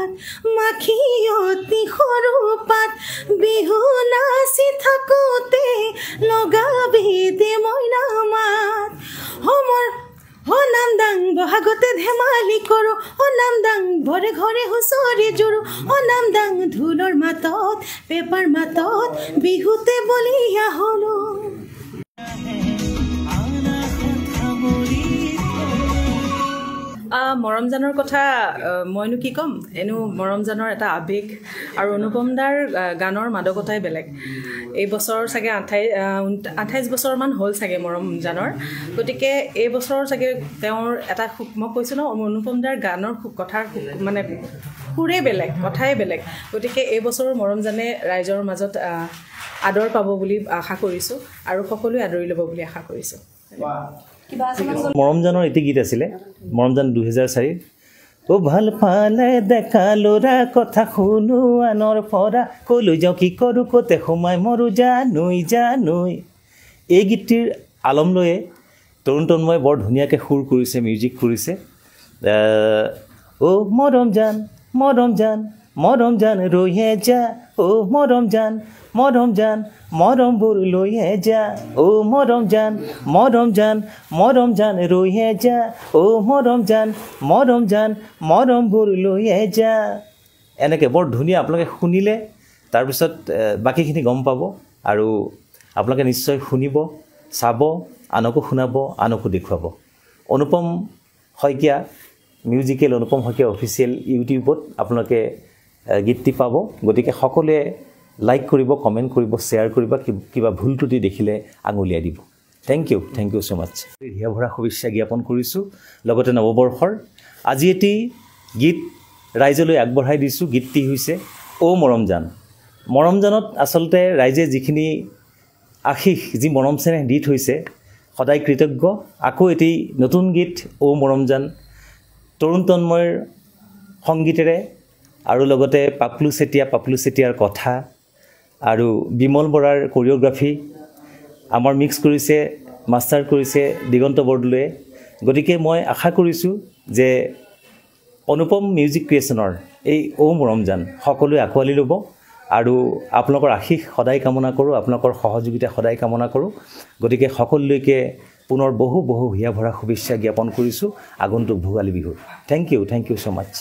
হাত মাখিয়তি সৰু পাত বিহু নাচি থাকোঁতে লগাবি দে মইনা মাত নাম দাং বহাগতে ধেমালি কৰোঁ নাম দাং ঘৰে ঘৰে হুঁচৰি জোৰোঁ নাম দাং ঢোলৰ মাতত পেপাৰ মাতত বিহুতে বলিয়া হলো মৰমজানৰ কথা মইনো কি ক'ম এনো মৰমজানৰ এটা আবেগ আৰু অনুপম দাৰ গানৰ মাদকতাই বেলেগ এই বছৰ চাগে 28 বছৰমান হ'ল চাগে মৰমজানৰ গতিকে এই বছৰৰ চাগে তেওঁৰ এটা মই কৈছোঁ ন অনুপম দাৰ গানৰ কথাৰ মানে সুৰে বেলেগ কথাই বেলেগ গতিকে এই বছৰৰ মৰমজানে ৰাইজৰ মাজত আদৰ পাব বুলি আশা কৰিছোঁ আৰু সকলোৱে আদৰি ল'ব বুলি আশা কৰিছোঁ মৰমজানৰ এটি গীত আছিলে মৰমজান 2004 ও ভাল পালে দেখা ল'ৰা কথা শুনো আনৰ পৰা কলৈ যাওঁ কি কৰোঁ ক'তে সোমাই মৰো জানুই এই গীতটিৰ আলম লৈয়ে তৰুণ তন্ময় বৰ ধুনীয়াকৈ সুৰ কৰিছে মিউজিক কৰিছে ও মৰমজান ৰৈয়ে যা ও মৰমজান মৰমবোৰ লৈয়ে যা ও মৰমজান ৰৈয়ে যা ও মৰমবোৰ লৈয়ে যা এনেকৈ বৰ ধুনীয়া আপোনালোকে শুনিলে তাৰপিছত বাকীখিনি গম পাব আৰু আপোনালোকে নিশ্চয় শুনিব চাব আনকো শুনাব আনকো দেখুৱাব অনুপম শইকীয়া মিউজিকেল অনুপম শইকীয়া অফিচিয়েল ইউটিউবত আপোনালোকে গীতটি পাব গতিকে সকলোৱে লাইক কৰিব কমেণ্ট কৰিব শ্বেয়াৰ কৰিব কিবা ভুল ত্ৰুটি দেখিলে আঙুলিয়াই দিব থেংক ইউ ছ' মাছ হিয়া ভৰা শুভেচ্ছা জ্ঞাপন কৰিছোঁ লগতে নৱবৰ্ষৰ আজি এটি গীত ৰাইজলৈ আগবঢ়াই দিছোঁ গীতটি হৈছে ও মৰমজানত আচলতে ৰাইজে যিখিনি আশীষ যি মৰম চেনেহ দি থৈছে সদায় কৃতজ্ঞ আকৌ এটি নতুন গীত ও মৰমজান তৰুণ তন্ময়ৰ সংগীতেৰে আৰু লগতে পাপলু চেতিয়াৰ কথা আৰু বিমল বৰাৰ কোৰিঅ'গ্ৰাফি আমাৰ মিক্স কৰিছে মাষ্টাৰ কৰিছে দিগন্ত বৰদলৈয়ে গতিকে মই আশা কৰিছোঁ যে অনুপম মিউজিক ক্ৰিয়েশ্যনৰ এই ও মৰমজান সকলোৱে আঁকোৱালি ল'ব আৰু আপোনালোকৰ আশীষ সদায় কামনা কৰোঁ আপোনালোকৰ সহযোগিতা সদায় কামনা কৰোঁ গতিকে সকলোলৈকে পুনৰ বহু হিয়া ভৰা শুভেচ্ছা জ্ঞাপন কৰিছোঁ আগন্তুক ভোগালী বিহুৰ থেংক ইউ ছ' মাছ